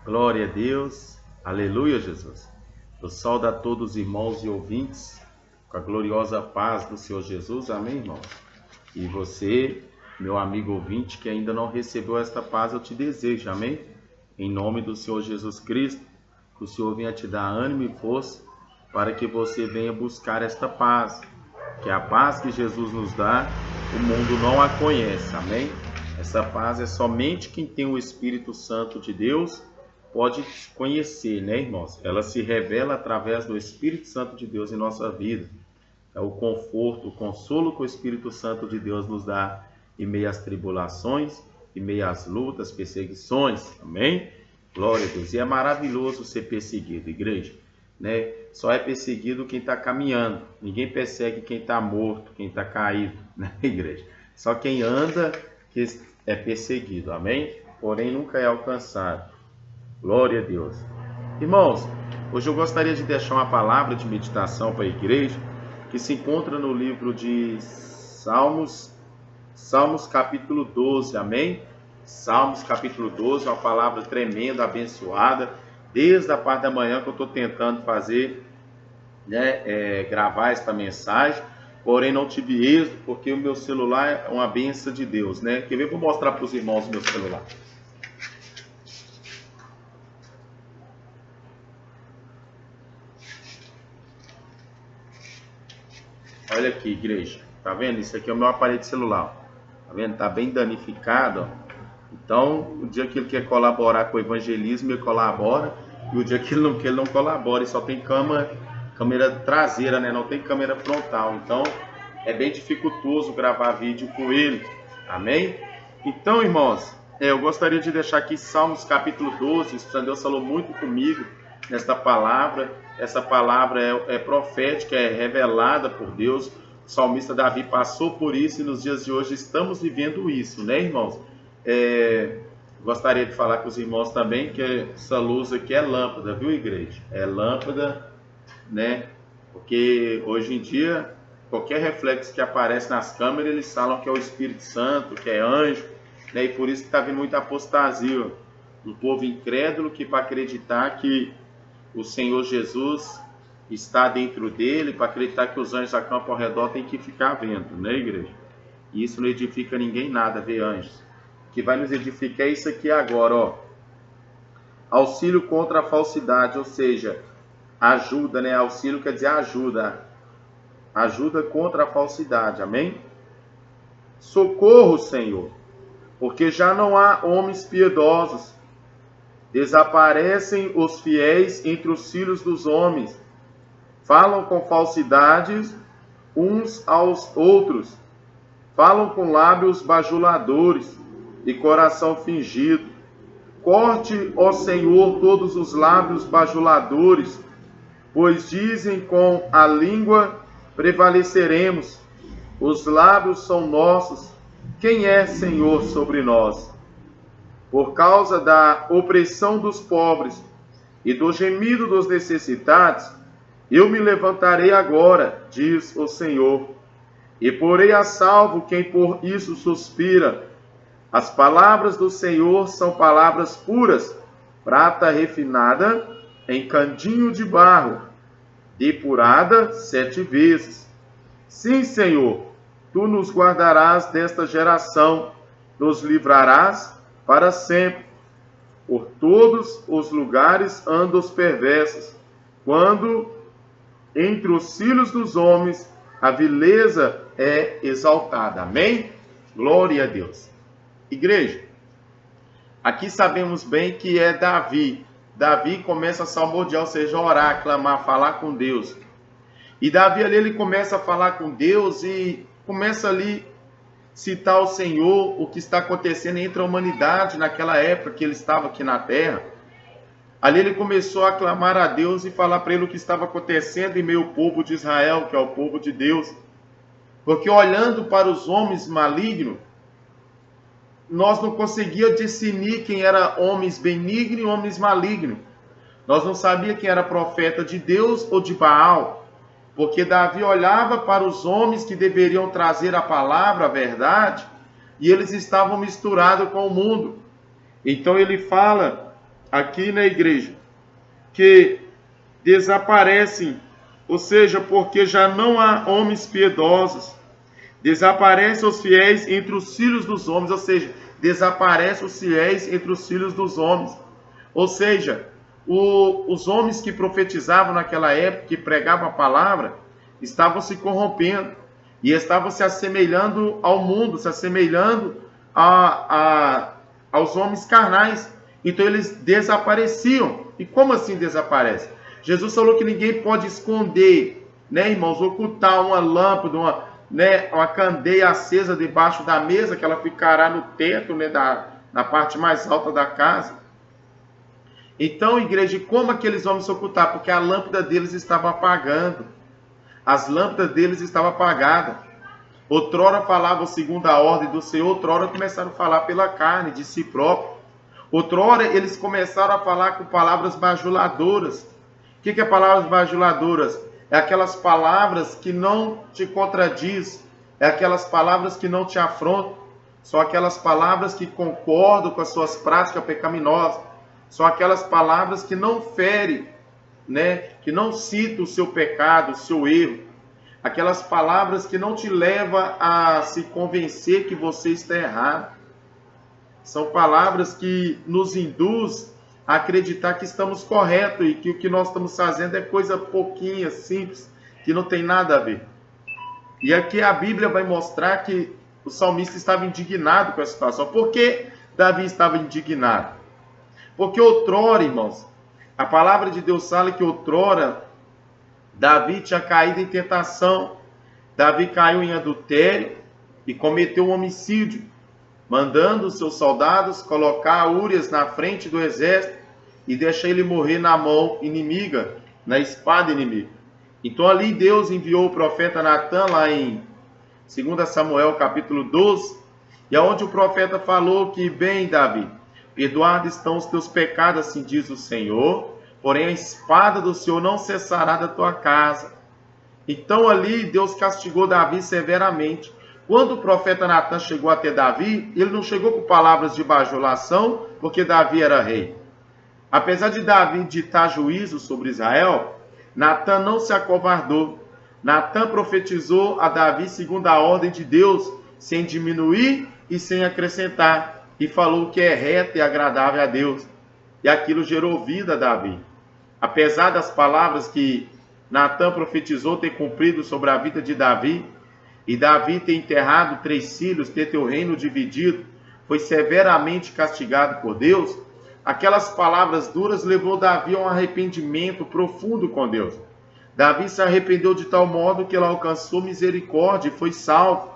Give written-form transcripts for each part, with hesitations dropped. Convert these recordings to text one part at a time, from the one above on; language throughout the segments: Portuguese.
Glória a Deus, aleluia, Jesus. Eu saúdo a todos os irmãos e ouvintes com a gloriosa paz do Senhor Jesus, amém, irmãos? E você, meu amigo ouvinte, que ainda não recebeu esta paz, eu te desejo, amém? Em nome do Senhor Jesus Cristo, que o Senhor venha te dar ânimo e força para que você venha buscar esta paz, que a paz que Jesus nos dá, o mundo não a conhece, amém? Essa paz é somente quem tem o Espírito Santo de Deus pode conhecer, né, irmãos? Ela se revela através do Espírito Santo de Deus em nossa vida. É o conforto, o consolo que o Espírito Santo de Deus nos dá em meio às tribulações, em meio às lutas, perseguições, amém? Glória a Deus. E é maravilhoso ser perseguido, igreja, né? Só é perseguido quem está caminhando. Ninguém persegue quem está morto, quem está caído, né, igreja? Só quem anda que é perseguido, amém? Porém nunca é alcançado. Glória a Deus. Irmãos, hoje eu gostaria de deixar uma palavra de meditação para a igreja que se encontra no livro de Salmos capítulo 12, amém? Salmos capítulo 12, uma palavra tremenda, abençoada, desde a parte da manhã que eu estou tentando fazer, né, gravar esta mensagem, porém não tive êxito, porque o meu celular é uma bênção de Deus, né? Quer ver? Vou mostrar para os irmãos o meu celular. Olha aqui, igreja. Tá vendo? Isso aqui é o meu aparelho celular. Tá vendo? Tá bem danificado, ó. Então, o dia que ele quer colaborar com o evangelismo, ele colabora. E o dia que ele não colabora, e só tem câmera traseira, né? Não tem câmera frontal. Então, é bem dificultoso gravar vídeo com ele. Amém? Então, irmãos, eu gostaria de deixar aqui Salmos capítulo 12. O Deus falou muito comigo nesta palavra. Essa palavra é profética, é revelada por Deus. O salmista Davi passou por isso e nos dias de hoje estamos vivendo isso, né, irmãos? Gostaria de falar com os irmãos também que essa luz aqui é lâmpada, viu, igreja? É lâmpada, né? Porque hoje em dia, qualquer reflexo que aparece nas câmeras, eles falam que é o Espírito Santo, que é anjo, né? E por isso que está vindo muita apostasia do povo incrédulo que para acreditar que o Senhor Jesus está dentro dele, para acreditar que os anjos acampam ao redor, tem que ficar vendo, né, igreja? E isso não edifica ninguém nada, ver anjos. O que vai nos edificar é isso aqui agora, ó. Auxílio contra a falsidade, ou seja, ajuda, né? Auxílio quer dizer ajuda. Ajuda contra a falsidade, amém? Socorro, Senhor, porque já não há homens piedosos. Desaparecem os fiéis entre os filhos dos homens. Falam com falsidades uns aos outros. Falam com lábios bajuladores e coração fingido. Corte, ó Senhor, todos os lábios bajuladores, pois dizem com a língua prevaleceremos. Os lábios são nossos. Quem é Senhor sobre nós? Por causa da opressão dos pobres e do gemido dos necessitados, eu me levantarei agora, diz o Senhor, e porei a salvo quem por isso suspira. As palavras do Senhor são palavras puras, prata refinada em candinho de barro, depurada 7 vezes. Sim, Senhor, tu nos guardarás desta geração, nos livrarás para sempre. Por todos os lugares andam os perversos, quando entre os filhos dos homens a vileza é exaltada. Amém? Glória a Deus. Igreja, aqui sabemos bem que é Davi. Davi começa a salmodiar, ou seja, orar, clamar, falar com Deus. E Davi ali ele começa a falar com Deus e começa ali citar ao Senhor o que está acontecendo entre a humanidade naquela época que ele estava aqui na terra. Ali ele começou a clamar a Deus e falar para ele o que estava acontecendo em meio ao povo de Israel, que é o povo de Deus. Porque olhando para os homens malignos, nós não conseguíamos discernir quem era homens benignos e homens malignos. Nós não sabíamos quem era profeta de Deus ou de Baal. Porque Davi olhava para os homens que deveriam trazer a palavra, a verdade, e eles estavam misturados com o mundo. Então ele fala aqui na igreja, que desaparecem, ou seja, porque já não há homens piedosos. Desaparecem os fiéis entre os filhos dos homens, ou seja, desaparecem os fiéis entre os filhos dos homens. Ou seja, os homens que profetizavam naquela época, que pregavam a palavra, estavam se corrompendo e estavam se assemelhando ao mundo, se assemelhando aos homens carnais. Então eles desapareciam. E como assim desaparece? Jesus falou que ninguém pode esconder, né, irmãos, ocultar uma lâmpada, uma candeia acesa debaixo da mesa, que ela ficará no teto, né, na parte mais alta da casa. Então, igreja, como é que eles vão se ocultar? Porque a lâmpada deles estava apagando. As lâmpadas deles estavam apagadas. Outrora falavam segundo a ordem do Senhor, outrora começaram a falar pela carne, de si próprio. Outrora eles começaram a falar com palavras bajuladoras. O que é palavras bajuladoras? É aquelas palavras que não te contradiz, é aquelas palavras que não te afrontam, são aquelas palavras que concordam com as suas práticas pecaminosas, são aquelas palavras que não ferem, né? Que não citam o seu pecado, o seu erro, aquelas palavras que não te levam a se convencer que você está errado. São palavras que nos induzem a acreditar que estamos corretos e que o que nós estamos fazendo é coisa pouquinha, simples, que não tem nada a ver. E aqui a Bíblia vai mostrar que o salmista estava indignado com a situação. Por que Davi estava indignado? Porque outrora, irmãos, a palavra de Deus fala que outrora Davi tinha caído em tentação. Davi caiu em adultério e cometeu um homicídio, mandando os seus soldados colocar Úrias na frente do exército e deixar ele morrer na mão inimiga, na espada inimiga. Então ali Deus enviou o profeta Natan, lá em 2 Samuel capítulo 12, e aonde o profeta falou que, bem, Davi, perdoados estão os teus pecados, assim diz o Senhor, porém a espada do Senhor não cessará da tua casa. Então ali Deus castigou Davi severamente. Quando o profeta Natan chegou até Davi, ele não chegou com palavras de bajulação, porque Davi era rei. Apesar de Davi ditar juízo sobre Israel, Natan não se acovardou. Natan profetizou a Davi segundo a ordem de Deus, sem diminuir e sem acrescentar, e falou que é reto e agradável a Deus. E aquilo gerou vida a Davi. Apesar das palavras que Natan profetizou ter cumprido sobre a vida de Davi, e Davi ter enterrado 3 filhos, ter teu reino dividido, foi severamente castigado por Deus, aquelas palavras duras levou Davi a um arrependimento profundo com Deus. Davi se arrependeu de tal modo que ele alcançou misericórdia e foi salvo.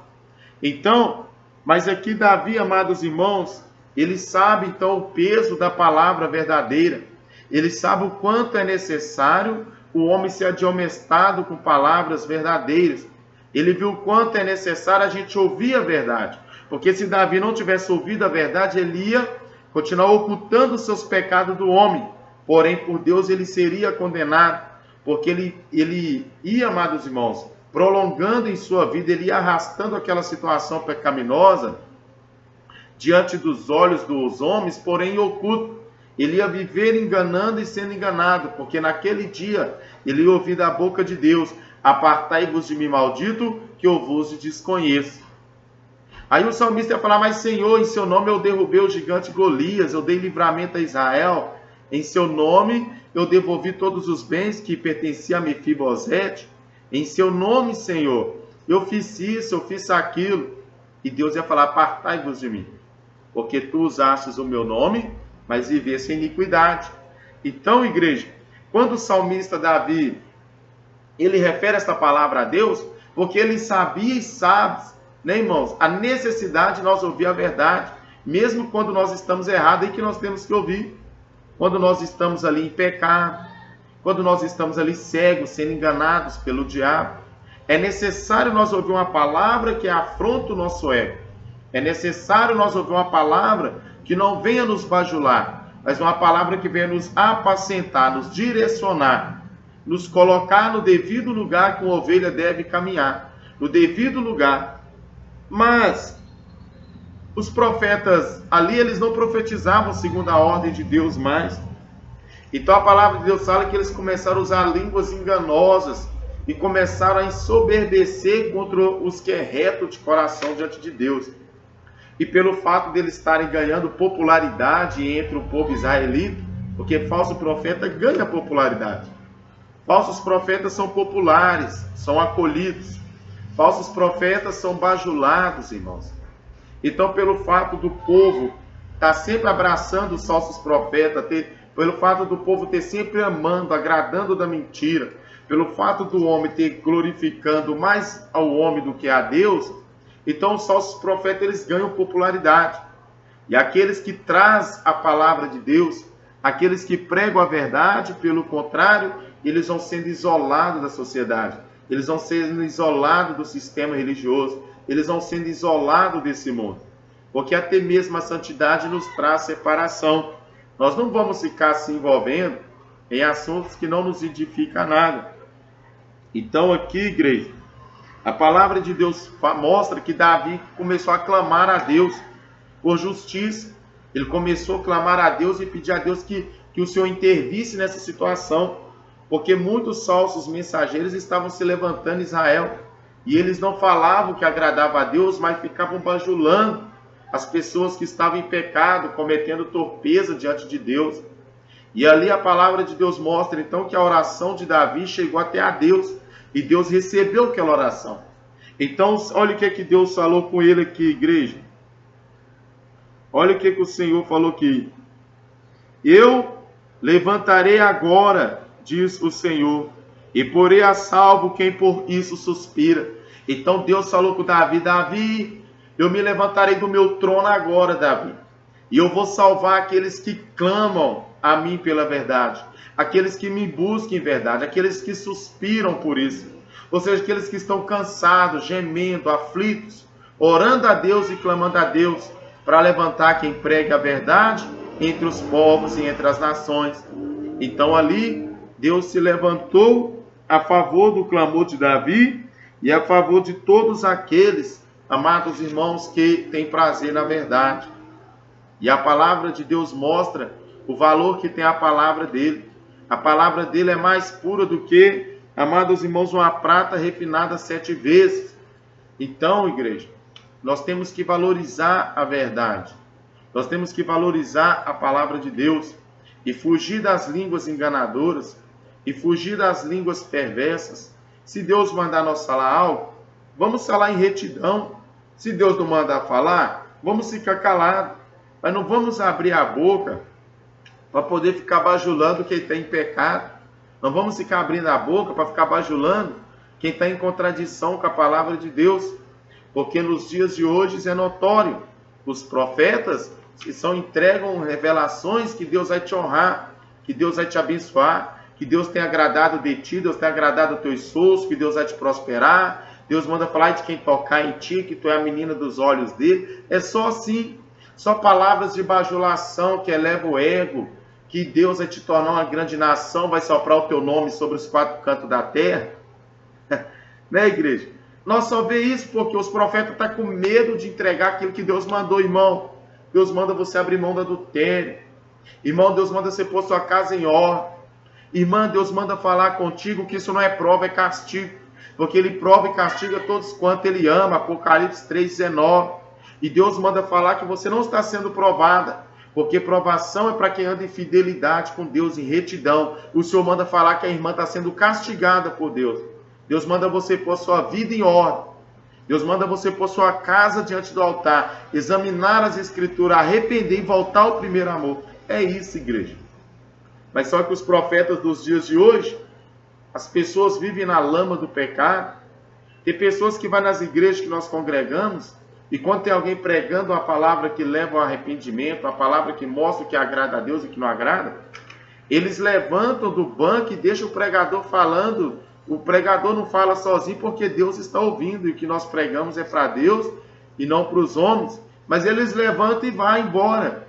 Então, mas aqui Davi, amados irmãos, ele sabe então o peso da palavra verdadeira. Ele sabe o quanto é necessário o homem ser admoestado com palavras verdadeiras. Ele viu o quanto é necessário a gente ouvir a verdade. Porque se Davi não tivesse ouvido a verdade, ele ia continuar ocultando os seus pecados do homem. Porém, por Deus, ele seria condenado. Porque ele ia, amados irmãos, prolongando em sua vida, ele ia arrastando aquela situação pecaminosa diante dos olhos dos homens, porém oculto. Ele ia viver enganando e sendo enganado, porque naquele dia ele ia ouvir da boca de Deus: apartai-vos de mim, maldito, que eu vos desconheço. Aí o salmista ia falar: mas Senhor, em seu nome eu derrubei o gigante Golias, eu dei livramento a Israel, em seu nome eu devolvi todos os bens que pertenciam a Mefibosete, em seu nome, Senhor, eu fiz isso, eu fiz aquilo. E Deus ia falar: apartai-vos de mim, porque tu usastes o meu nome, mas vivesse em iniquidade. Então, igreja, quando o salmista Davi, ele refere esta palavra a Deus, porque ele sabia e sabe, né, irmãos, a necessidade de nós ouvir a verdade, mesmo quando nós estamos errados, e que nós temos que ouvir. Quando nós estamos ali em pecado, quando nós estamos ali cegos, sendo enganados pelo diabo, é necessário nós ouvir uma palavra que afronta o nosso ego. É necessário nós ouvir uma palavra que não venha nos bajular, mas uma palavra que venha nos apacentar, nos direcionar, nos colocar no devido lugar que uma ovelha deve caminhar, no devido lugar. Mas os profetas ali, eles não profetizavam segundo a ordem de Deus mais. Então a palavra de Deus fala que eles começaram a usar línguas enganosas e começaram a ensoberbecer contra os que é reto de coração diante de Deus. E pelo fato de eles estarem ganhando popularidade entre o povo israelita, porque falso profeta ganha popularidade. Falsos profetas são populares, são acolhidos. Falsos profetas são bajulados, irmãos. Então, pelo fato do povo estar sempre abraçando os falsos profetas, pelo fato do povo ter sempre amando, agradando da mentira, pelo fato do homem ter glorificando mais ao homem do que a Deus, então os falsos profetas eles ganham popularidade. E aqueles que trazem a palavra de Deus, aqueles que pregam a verdade, pelo contrário, eles vão sendo isolados da sociedade, eles vão sendo isolados do sistema religioso, eles vão sendo isolados desse mundo. Porque até mesmo a santidade nos traz separação. Nós não vamos ficar se envolvendo em assuntos que não nos edificam nada. Então aqui, igreja, a palavra de Deus mostra que Davi começou a clamar a Deus por justiça. Ele começou a clamar a Deus e pedir a Deus que o Senhor intervisse nessa situação. Porque muitos falsos mensageiros estavam se levantando em Israel. E eles não falavam que agradava a Deus, mas ficavam bajulando as pessoas que estavam em pecado, cometendo torpeza diante de Deus. E ali a palavra de Deus mostra então que a oração de Davi chegou até a Deus. E Deus recebeu aquela oração. Então, olha o que Deus falou com ele aqui, igreja. Olha o que o Senhor falou aqui. Eu levantarei agora, diz o Senhor, e porei a salvo quem por isso suspira. Então Deus falou com Davi, Davi, eu me levantarei do meu trono agora, Davi. E eu vou salvar aqueles que clamam a mim pela verdade. Aqueles que me buscam em verdade. Aqueles que suspiram por isso. Ou seja, aqueles que estão cansados, gemendo, aflitos, orando a Deus e clamando a Deus para levantar quem pregue a verdade entre os povos e entre as nações. Então ali, Deus se levantou a favor do clamor de Davi e a favor de todos aqueles, amados irmãos, que têm prazer na verdade. E a palavra de Deus mostra o valor que tem a palavra dele. A palavra dele é mais pura do que, amados irmãos, uma prata refinada 7 vezes. Então, igreja, nós temos que valorizar a verdade. Nós temos que valorizar a palavra de Deus e fugir das línguas enganadoras e fugir das línguas perversas. Se Deus mandar nós falar algo, vamos falar em retidão. Se Deus não mandar falar, vamos ficar calados. Mas não vamos abrir a boca para poder ficar bajulando quem está em pecado. Não vamos ficar abrindo a boca para ficar bajulando quem está em contradição com a palavra de Deus. Porque nos dias de hoje é notório, os profetas que entregam revelações que Deus vai te honrar, que Deus vai te abençoar, que Deus tem agradado de ti, Deus tem agradado do teu esforço, que Deus vai te prosperar. Deus manda falar de quem tocar em ti, que tu é a menina dos olhos dele. É só assim, só palavras de bajulação que eleva o ego, que Deus vai te tornar uma grande nação, vai soprar o teu nome sobre os 4 cantos da terra. Né, igreja? Nós só vê isso porque os profetas estão com medo de entregar aquilo que Deus mandou, irmão. Deus manda você abrir mão do adultério. Irmão, Deus manda você pôr sua casa em ordem. Irmã, Deus manda falar contigo que isso não é prova, é castigo. Porque Ele prova e castiga todos quanto Ele ama. Apocalipse 3,19. E Deus manda falar que você não está sendo provada. Porque provação é para quem anda em fidelidade com Deus, em retidão. O Senhor manda falar que a irmã está sendo castigada por Deus. Deus manda você pôr sua vida em ordem. Deus manda você pôr sua casa diante do altar, examinar as escrituras, arrepender e voltar ao primeiro amor. É isso, igreja. Mas só que os profetas dos dias de hoje, as pessoas vivem na lama do pecado. Tem pessoas que vão nas igrejas que nós congregamos, e quando tem alguém pregando uma palavra que leva ao arrependimento, uma palavra que mostra o que agrada a Deus e o que não agrada, eles levantam do banco e deixam o pregador falando. O pregador não fala sozinho porque Deus está ouvindo, e o que nós pregamos é para Deus e não para os homens. Mas eles levantam e vão embora.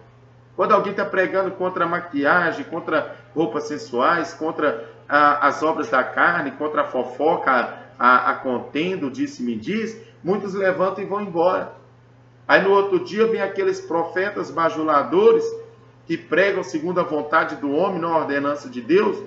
Quando alguém está pregando contra a maquiagem, contra roupas sensuais, contra as obras da carne, contra a fofoca, a contenda, o disse-me-diz, muitos levantam e vão embora. Aí no outro dia vem aqueles profetas bajuladores que pregam segundo a vontade do homem, não a ordenança de Deus,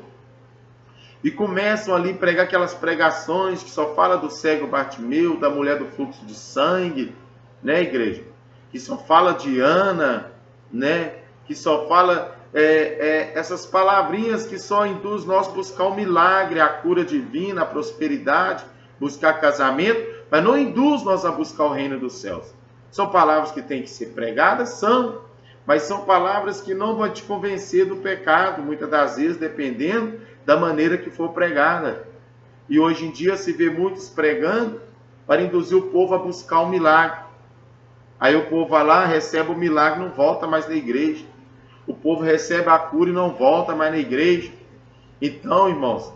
e começam ali a pregar aquelas pregações que só fala do cego Bartimeu, da mulher do fluxo de sangue, né, igreja? Que só fala de Ana, né? Que só fala essas palavrinhas que só induz nós a buscar o milagre, a cura divina, a prosperidade, buscar casamento, mas não induz nós a buscar o reino dos céus. São palavras que têm que ser pregadas? São, mas são palavras que não vão te convencer do pecado, muitas das vezes, dependendo da maneira que for pregada. E hoje em dia se vê muitos pregando para induzir o povo a buscar o milagre. Aí o povo vai lá, recebe o milagre, não volta mais na igreja. O povo recebe a cura e não volta mais na igreja. Então, irmãos,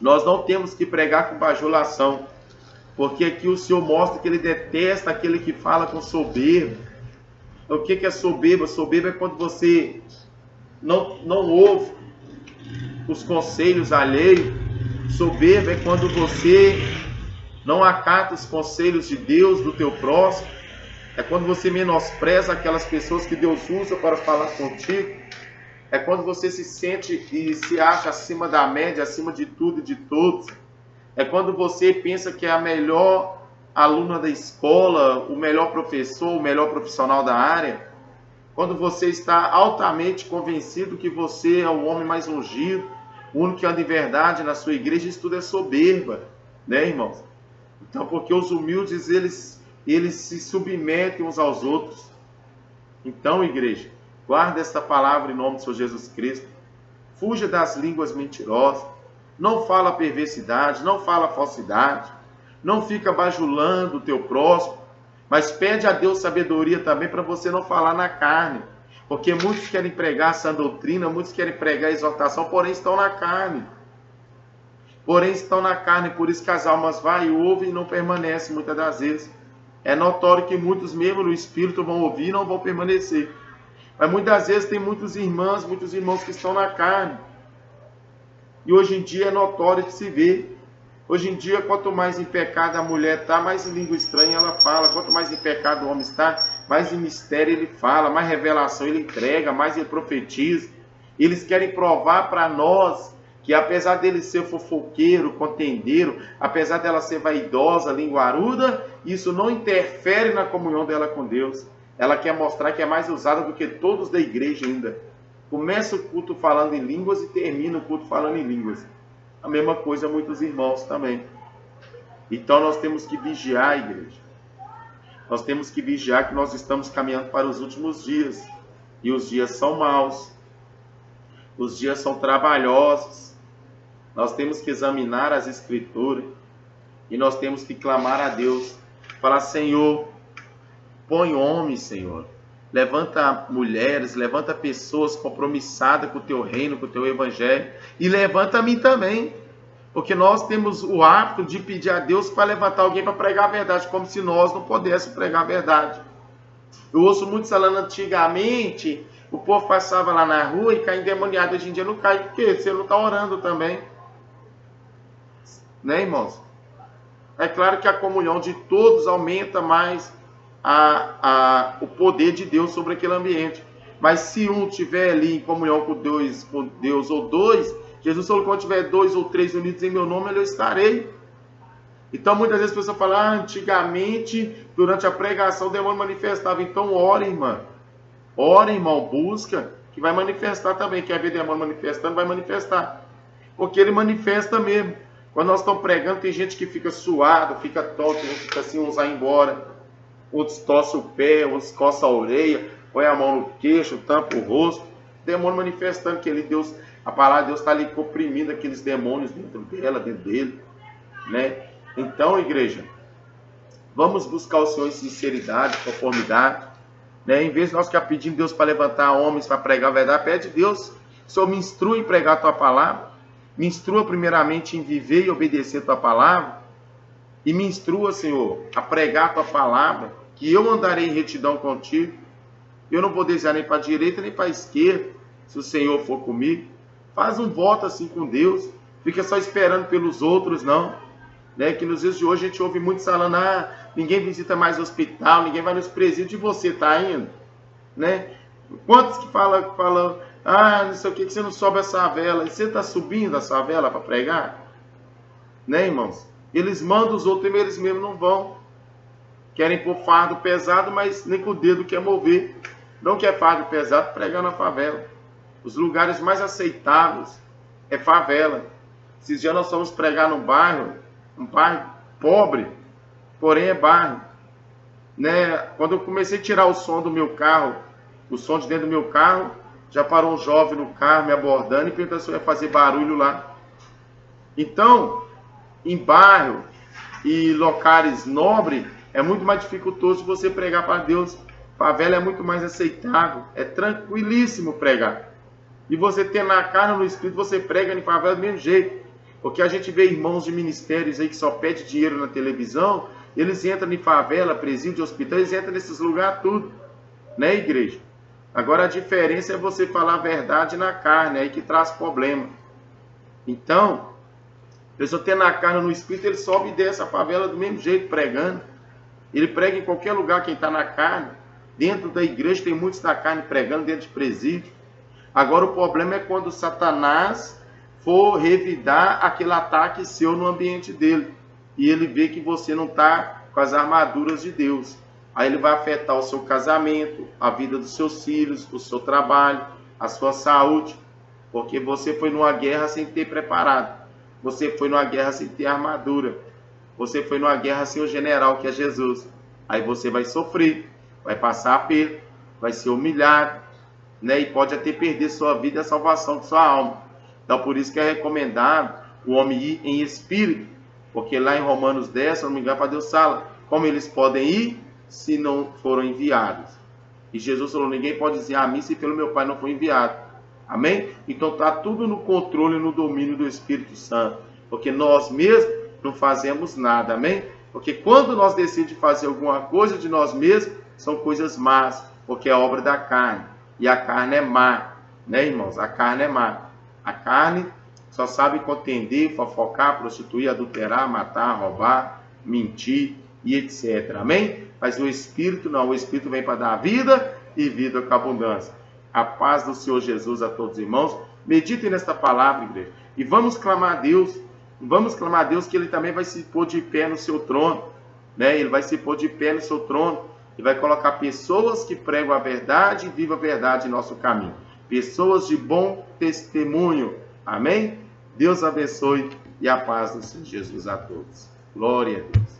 nós não temos que pregar com bajulação, porque aqui o Senhor mostra que Ele detesta aquele que fala com soberba. O que é soberba? Soberba é quando você não ouve os conselhos alheios. Soberba é quando você não acata os conselhos de Deus, do teu próximo. É quando você menospreza aquelas pessoas que Deus usa para falar contigo. É quando você se sente e se acha acima da média, acima de tudo e de todos. É quando você pensa que é a melhor aluna da escola, o melhor professor, o melhor profissional da área. Quando você está altamente convencido que você é o homem mais ungido, o único que anda em verdade na sua igreja, isso tudo é soberba, né, irmãos? Então, porque os humildes, eles se submetem uns aos outros. Então, igreja, guarda esta palavra em nome do Senhor Jesus Cristo. Fuja das línguas mentirosas. Não fala perversidade, não fala falsidade. Não fica bajulando o teu próximo. Mas pede a Deus sabedoria também para você não falar na carne. Porque muitos querem pregar sã doutrina, muitos querem pregar exortação, porém estão na carne. Porém estão na carne, por isso que as almas vão e ouvem e não permanecem muitas das vezes. É notório que muitos mesmo no Espírito vão ouvir e não vão permanecer. Mas muitas das vezes tem muitos irmãos que estão na carne. E hoje em dia é notório que se vê. Hoje em dia, quanto mais em pecado a mulher está, mais em língua estranha ela fala. Quanto mais em pecado o homem está, mais em mistério ele fala, mais revelação ele entrega, mais ele profetiza. Eles querem provar para nós que apesar dele ser fofoqueiro, contendeiro, apesar dela ser vaidosa, linguaruda, isso não interfere na comunhão dela com Deus. Ela quer mostrar que é mais usada do que todos da igreja ainda. Começa o culto falando em línguas e termina o culto falando em línguas. A mesma coisa muitos irmãos também. Então nós temos que vigiar, igreja. Nós temos que vigiar que nós estamos caminhando para os últimos dias. E os dias são maus. Os dias são trabalhosos. Nós temos que examinar as Escrituras. E nós temos que clamar a Deus. Falar, Senhor, põe homens, Senhor. Levanta mulheres, levanta pessoas compromissadas com o teu reino, com o teu evangelho. E levanta a mim também. Porque nós temos o hábito de pedir a Deus para levantar alguém para pregar a verdade, como se nós não pudéssemos pregar a verdade. Eu ouço muitos falando antigamente, o povo passava lá na rua e caía endemoniado. Hoje em dia não cai, porque você não está orando também. Né, irmãos? É claro que a comunhão de todos aumenta mais o poder de Deus sobre aquele ambiente. Mas se um estiver ali em comunhão com Deus ou dois, Jesus falou que quando tiver 2 ou 3 unidos em meu nome, eu estarei. Então muitas vezes a pessoa fala, antigamente, durante a pregação, o demônio manifestava. Então ora, irmã. Ora, irmão, busca, que vai manifestar também. Quer ver demônio manifestando, vai manifestar. Porque ele manifesta mesmo. Quando nós estamos pregando, tem gente que fica suado, fica tonto, fica assim, uns vai embora. Outros torcem o pé, outros coçam a orelha, põe a mão no queixo, tampa o rosto. Demônio manifestando que ele, Deus, a palavra de Deus está ali comprimindo aqueles demônios dentro dela, dentro dele. Né? Então, igreja, vamos buscar o Senhor em sinceridade, conformidade. Né? Em vez de nós ficar pedindo Deus para levantar homens para pregar a verdade, pede Deus, Senhor, me instrua em pregar a tua palavra. Me instrua primeiramente em viver e obedecer a tua palavra. E me instrua, Senhor, a pregar a tua palavra, que eu andarei em retidão contigo. Eu não vou desviar nem para a direita nem para a esquerda, se o Senhor for comigo. Faz um voto assim com Deus. Fica só esperando pelos outros, não. Né? Que nos dias de hoje a gente ouve muito falando, ninguém visita mais o hospital, ninguém vai nos presídios, e você está indo. Né? Quantos que falam, ah, não sei o que você não sobe essa vela? E você está subindo essa vela para pregar? Né, irmãos? Eles mandam os outros, eles mesmos não vão. Querem pôr fardo pesado, mas nem com o dedo quer mover. Não quer fardo pesado, pregar na favela. Os lugares mais aceitáveis é favela. Esses dias nós fomos pregar num bairro, um bairro pobre, porém é bairro. Né? Quando eu comecei a tirar o som do meu carro, o som de dentro do meu carro, já parou um jovem no carro me abordando e perguntou se eu ia fazer barulho lá. Então, em bairro e locais nobres, é muito mais dificultoso você pregar para Deus. Favela é muito mais aceitável, é tranquilíssimo pregar. E você tendo na carne ou no espírito, você prega em favela do mesmo jeito. Porque a gente vê irmãos de ministérios aí que só pedem dinheiro na televisão, eles entram em favela, presídio, hospital, eles entram nesses lugares tudo, né, igreja? Agora a diferença é você falar a verdade na carne, aí que traz problema. Então, a pessoa tendo na carne ou no espírito, ele sobe e desce a favela do mesmo jeito, pregando. Ele prega em qualquer lugar, quem está na carne. Dentro da igreja tem muitos da carne pregando, dentro de presídio. Agora o problema é quando Satanás for revidar aquele ataque seu no ambiente dele. E ele vê que você não está com as armaduras de Deus. Aí ele vai afetar o seu casamento, a vida dos seus filhos, o seu trabalho, a sua saúde. Porque você foi numa guerra sem ter preparado. Você foi numa guerra sem ter armadura. Você foi numa guerra sem o general, que é Jesus. Aí você vai sofrer, vai passar aperto, vai ser humilhado, né? E pode até perder sua vida e a salvação de sua alma. Então, por isso que é recomendado o homem ir em espírito. Porque lá em Romanos 10, se não me engano, para Deus fala, como eles podem ir se não foram enviados. E Jesus falou, ninguém pode dizer a mim se pelo meu Pai não foi enviado. Amém? Então está tudo no controle e no domínio do Espírito Santo. Porque nós mesmos não fazemos nada. Amém? Porque quando nós decidimos fazer alguma coisa de nós mesmos, são coisas más. Porque é obra da carne. E a carne é má. Né, irmãos? A carne é má. A carne só sabe contender, fofocar, prostituir, adulterar, matar, roubar, mentir e etc. Amém? Mas o Espírito não. O Espírito vem para dar vida e vida com abundância. A paz do Senhor Jesus a todos os irmãos. Meditem nesta palavra, igreja. E vamos clamar a Deus. Vamos clamar a Deus que Ele também vai se pôr de pé no seu trono. Né? Ele vai se pôr de pé no seu trono. E vai colocar pessoas que pregam a verdade e vivam a verdade em nosso caminho. Pessoas de bom testemunho. Amém? Deus abençoe e a paz do Senhor Jesus a todos. Glória a Deus.